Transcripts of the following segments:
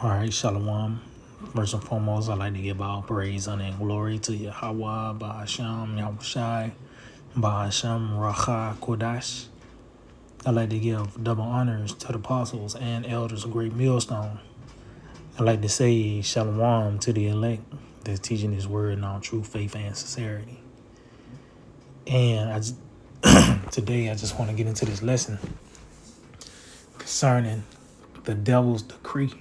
All right, Shalom. First and foremost, I'd like to give all praise, honor, and glory to Yahweh, Bahasham, Yahushai, Bahasham, Racha, Kodash. I'd like to give double honors to the apostles and elders of Great Millstone. I'd like to say Shalom to the elect that's teaching His word in all true faith and sincerity. And today I just want to get into this lesson concerning the devil's decree.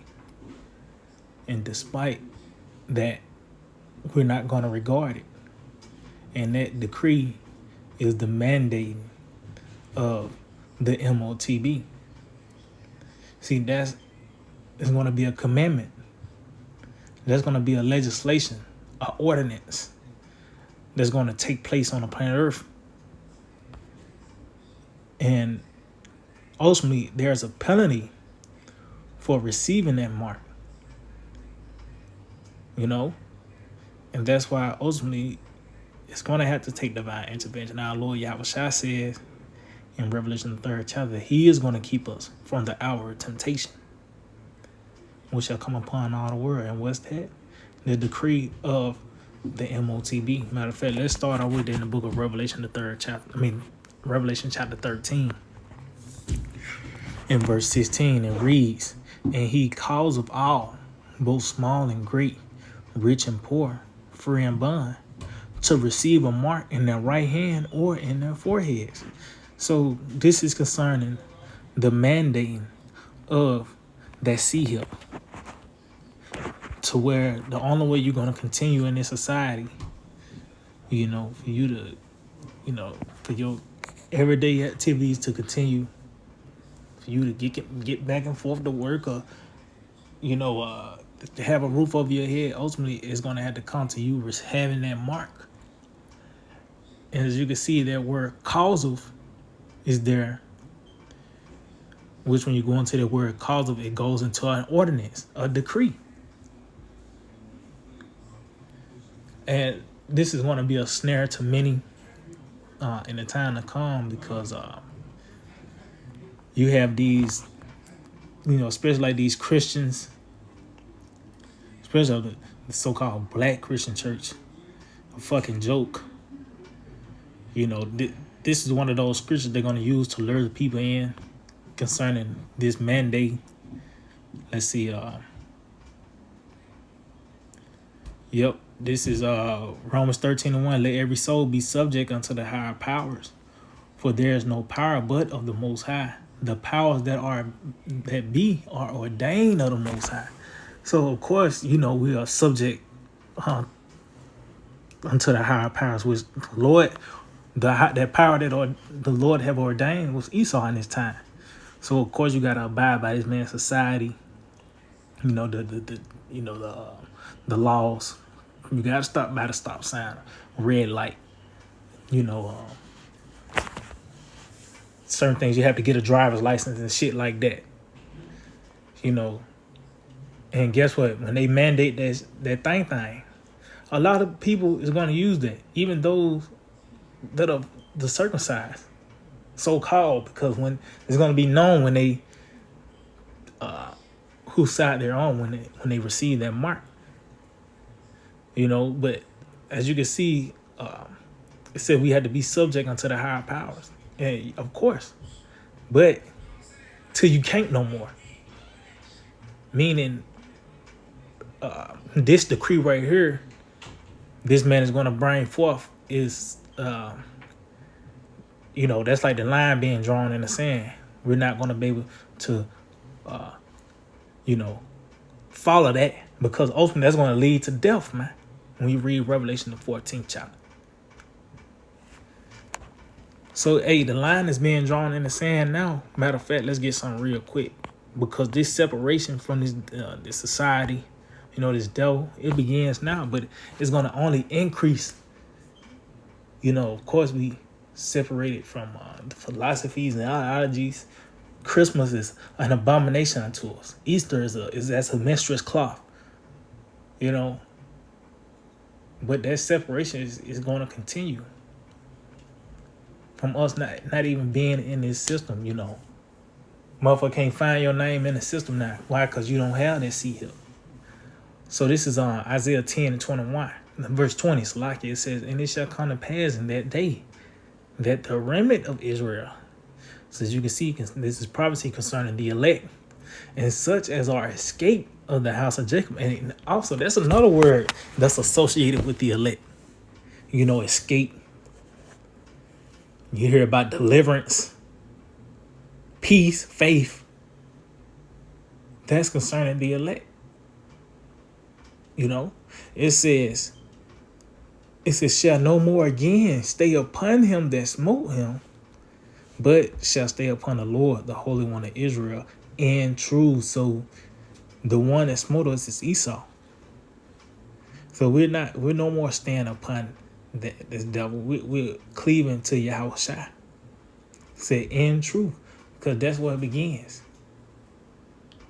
And despite that, we're not going to regard it. And that decree is the mandating of the MOTB. See, it's going to be a commandment. That's going to be a legislation, an ordinance that's going to take place on the planet Earth. And ultimately, there's a penalty for receiving that mark. You know? And that's why ultimately it's going to have to take divine intervention. Our Lord Yahushua says in Revelation the 3rd chapter, He is going to keep us from the hour of temptation, which shall come upon all the world. And what's that? The decree of the MOTB. Matter of fact, let's start our with in the book of Revelation, the 3rd chapter. Revelation chapter 13. In verse 16, it reads, "And He calls of all, both small and great, rich and poor, free and bond, to receive a mark in their right hand or in their foreheads." So this is concerning the mandating of that seal, to where the only way you're going to continue in this society, for you to, for your everyday activities to continue, for you to get back and forth to work, or, to have a roof over your head, ultimately it's going to have to come to you having that mark. And as you can see, that word causal is there, which when you go into the word causal, it goes into an ordinance, a decree. And this is going to be a snare to many in the time to come, because you have these, especially like these Christians, especially the so-called black Christian church, a fucking joke. This is one of those scriptures they're going to use to lure the people in concerning this mandate. Let's see. Yep. This is Romans 13:1. "Let every soul be subject unto the higher powers, for there is no power but of the Most High. The powers that be are ordained of the Most High." So of course, we are subject unto the higher powers, which Lord, that power that the Lord have ordained was Esau in his time. So of course you gotta abide by this man's society. The laws. You gotta stop by the stop sign, red light. Certain things you have to get a driver's license and shit like that. And guess what? When they mandate that thing, a lot of people is going to use that, even those that are the circumcised, so-called, because when it's going to be known when they whose side they're on when they receive that mark. But as you can see, it said we had to be subject unto the higher powers, and of course, but till you can't no more. Meaning, this decree right here, this man is going to bring forth is, that's like the line being drawn in the sand. We're not going to be able to, follow that, because ultimately that's going to lead to death, man. When you read Revelation the 14th chapter. So, the line is being drawn in the sand now. Matter of fact, let's get something real quick, because this separation from this society, this devil, it begins now, but it's going to only increase. Of course, we separated from the philosophies and ideologies. Christmas is an abomination unto us. Easter is as a menstruous cloth. But that separation is going to continue from us not even being in this system. Motherfucker can't find your name in the system now. Why? Because you don't have that C here. So this is on Isaiah 10 and 21. Verse 20, so like it says, and it shall come to pass in that day that the remnant of Israel, so as you can see, this is prophecy concerning the elect, and such as are escaped of the house of Jacob. And also, that's another word that's associated with the elect. You know, escape. You hear about deliverance, peace, faith. That's concerning the elect. You know, it says, shall no more again stay upon him that smote him, but shall stay upon the Lord, the Holy One of Israel, in truth. So the one that smote us is Esau. So we're no more staying upon this devil. We're cleaving to Yahushua. Say in truth, because that's where it begins.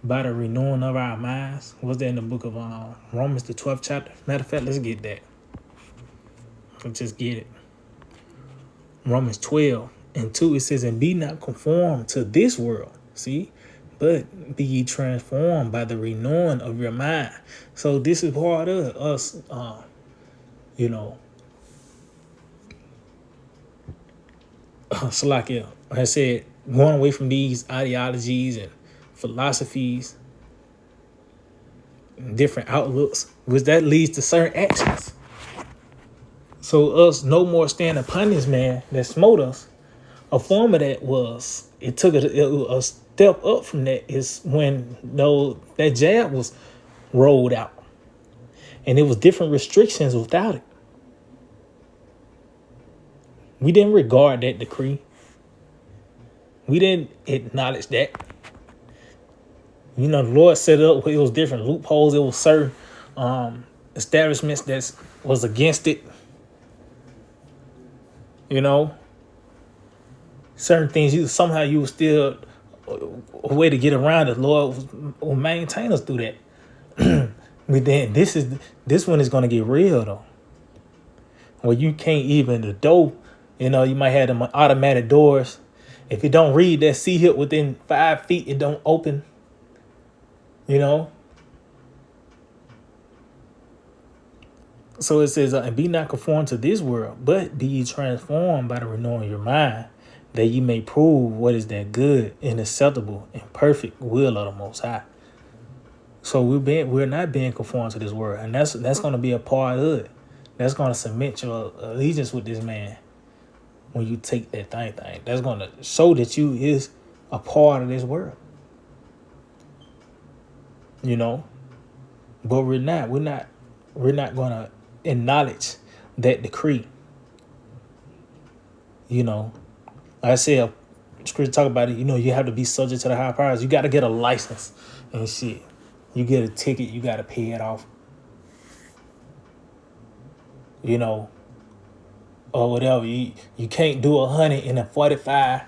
By the renewing of our minds. What's that in the book of Romans, the 12th chapter? Matter of fact, let's get that. Let's just get it. Romans 12 and 2, it says, and be not conformed to this world. See? But be ye transformed by the renewing of your mind. So this is part of us, you know, so like I said, going away from these ideologies and philosophies and different outlooks, which that leads to certain actions. So us no more stand upon this man that smote us. A form of that was, it took a step up from that is when that jab was rolled out. And it was different restrictions without it. We didn't regard that decree. We didn't acknowledge that. You know, the Lord set it up. It was different loopholes. It was certain establishments that was against it. You know, certain things somehow you were still a way to get around it. Lord will maintain us through that. But then this one is going to get real though. Where you can't even the door. You know, you might have them automatic doors. If you don't read that C hip within 5 feet, it don't open. You know. So it says, and be not conformed to this world, but be ye transformed by the renewing of your mind, that ye may prove what is that good and acceptable and perfect will of the Most High. So we're not being conformed to this world, and that's going to be a part of it. That's going to cement your allegiance with this man when you take that thing. That's going to show that you is a part of this world. You know, but we're not going to acknowledge that decree. You know, like I said, scripture talk about it. You know, you have to be subject to the high powers. You got to get a license and shit. You get a ticket, you got to pay it off. You know, or whatever. You can't do 100 in a 45.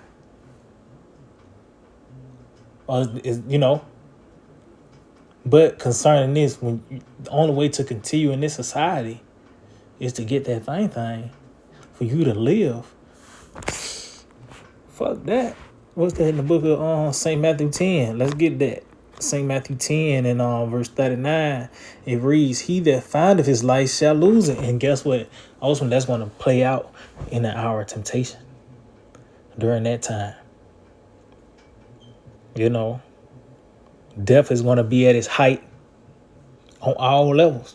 Or you know. But concerning this, the only way to continue in this society is to get that thing for you to live. Fuck that. What's that in the book of St. Matthew 10? Let's get that. St. Matthew 10 and verse 39, it reads, he that findeth his life shall lose it. And guess what? Also, that's going to play out in the hour of temptation during that time. You know, death is going to be at its height on all levels.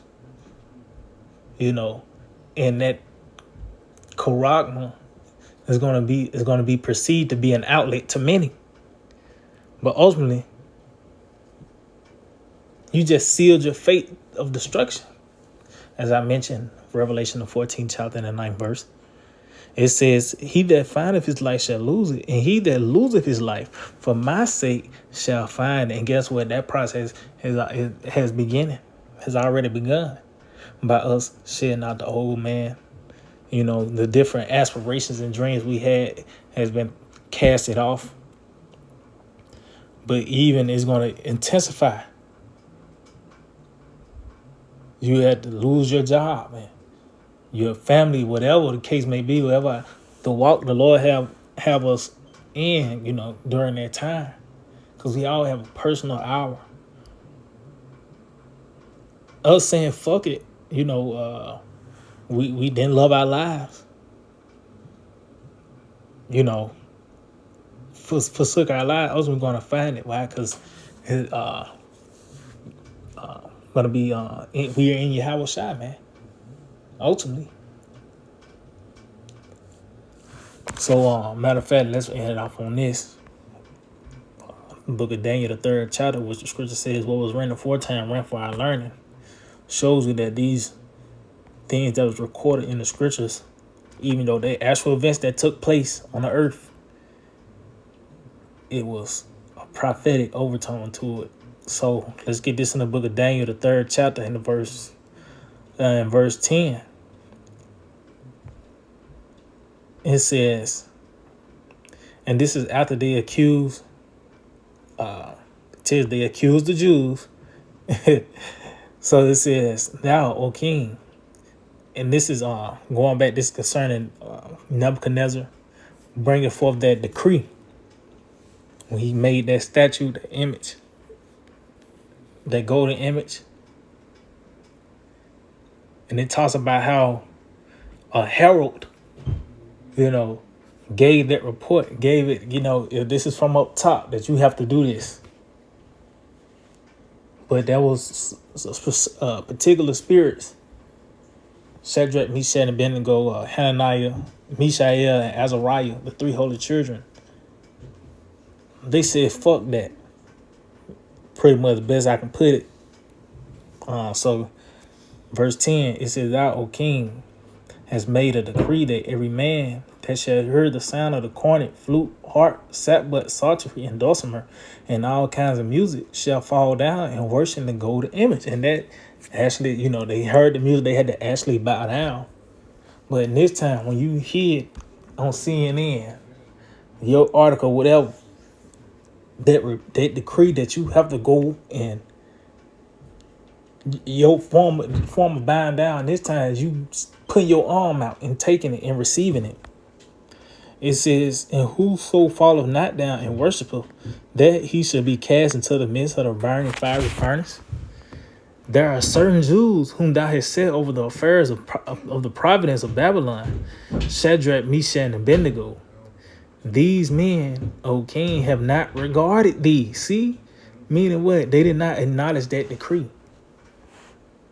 You know, and that charagma is going to be perceived to be an outlet to many. But ultimately, you just sealed your fate of destruction. As I mentioned, Revelation the 14th chapter and the 9th verse. It says, he that findeth his life shall lose it, and he that loseth his life for my sake shall find it. And guess what? That process has already begun by us shedding out the old man. You know, the different aspirations and dreams we had has been casted off. But even it's going to intensify. You had to lose your job, man. Your family, whatever the case may be, whatever the walk the Lord have us in, you know, during that time. Because we all have a personal hour. Us saying fuck it, we didn't love our lives. Forsook our lives, we're going to find it. Why? Because going to be, we are in Yahweh Shai, man. Ultimately. So, matter of fact, let's end it off on this. Book of Daniel, the 3rd chapter, which the scripture says, what was written aforetime ran for our learning. Shows you that these things that was recorded in the scriptures, even though they actual events that took place on the earth, it was a prophetic overtone to it. So let's get this in the book of Daniel, the 3rd chapter, in verse 10. It says, and this is after they accused, they accused the Jews. So it says, thou, O king, and this is going back, this concerning Nebuchadnezzar bringing forth that decree when he made that statue, the image, that golden image. And it talks about how a herald, gave that report, gave it, if this is from up top, that you have to do this. But there was particular spirits, Shadrach, Meshach, and Abednego, Hananiah, Mishael, and Azariah, the 3 holy children. They said, fuck that. Pretty much the best I can put it. So, verse 10, it says, thou, O king, has made a decree that every man that shall hear the sound of the cornet, flute, harp, sackbut, psaltery, and dulcimer, and all kinds of music shall fall down and worship the golden image. And that actually, they heard the music, they had to actually bow down. But in this time, when you hear it on CNN, your article, whatever, that decree that you have to go and your form of bowing down, this time is you putting your arm out and taking it and receiving it. It says, and whoso falleth not down and worshipeth, that he shall be cast into the midst of the burning fiery furnace. There are certain Jews whom thou hast set over the affairs of the providence of Babylon, Shadrach, Meshach, and Abednego. These men, O king, have not regarded thee. See? Meaning what? They did not acknowledge that decree.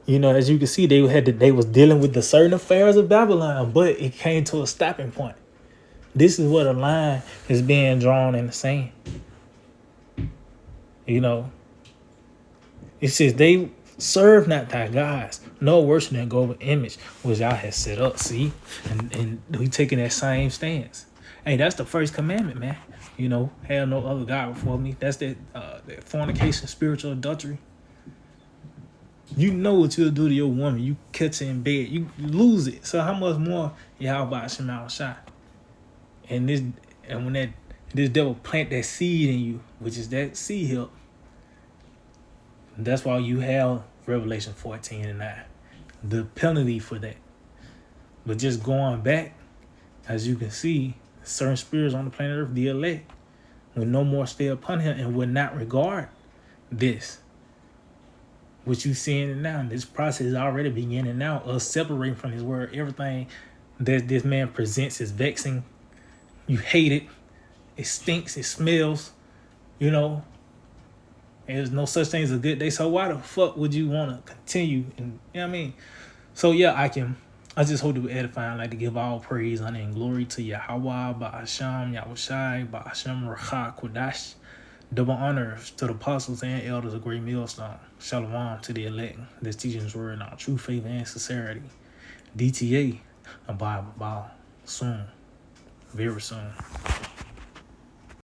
As you can see, they was dealing with the certain affairs of Babylon, but it came to a stopping point. This is what a line is being drawn in the sand. It says they serve not thy gods, no worship that golden image which thou hast set up. See, and we taking that same stance. Hey, that's the first commandment, man. Have no other God before me. That's that fornication, spiritual adultery. You know what you'll do to your woman. You catch her in bed, you lose it. So how much more Yahweh Shema Shai? And when this devil plant that seed in you, which is that seed help, that's why you have Revelation 14:9, the penalty for that. But just going back, as you can see, certain spirits on the planet Earth, the elect, will no more stay upon him and will not regard this. What you seeing now, this process is already beginning now, us separating from his word. Everything that this man presents is vexing. You hate it. It stinks. It smells. There's no such thing as a good day. So why the fuck would you want to continue? And you know what I mean? So yeah, I just hope to be edifying. I like to give all praise, honor, and glory to Yahweh, Ba'asham, Yahushai, Ba'asham, Racha, Kodash. Double honor to the apostles and elders of Great Millstone. Shalom to the elect. This teaching is word on true faith and sincerity. DTA, abide soon. Very soon.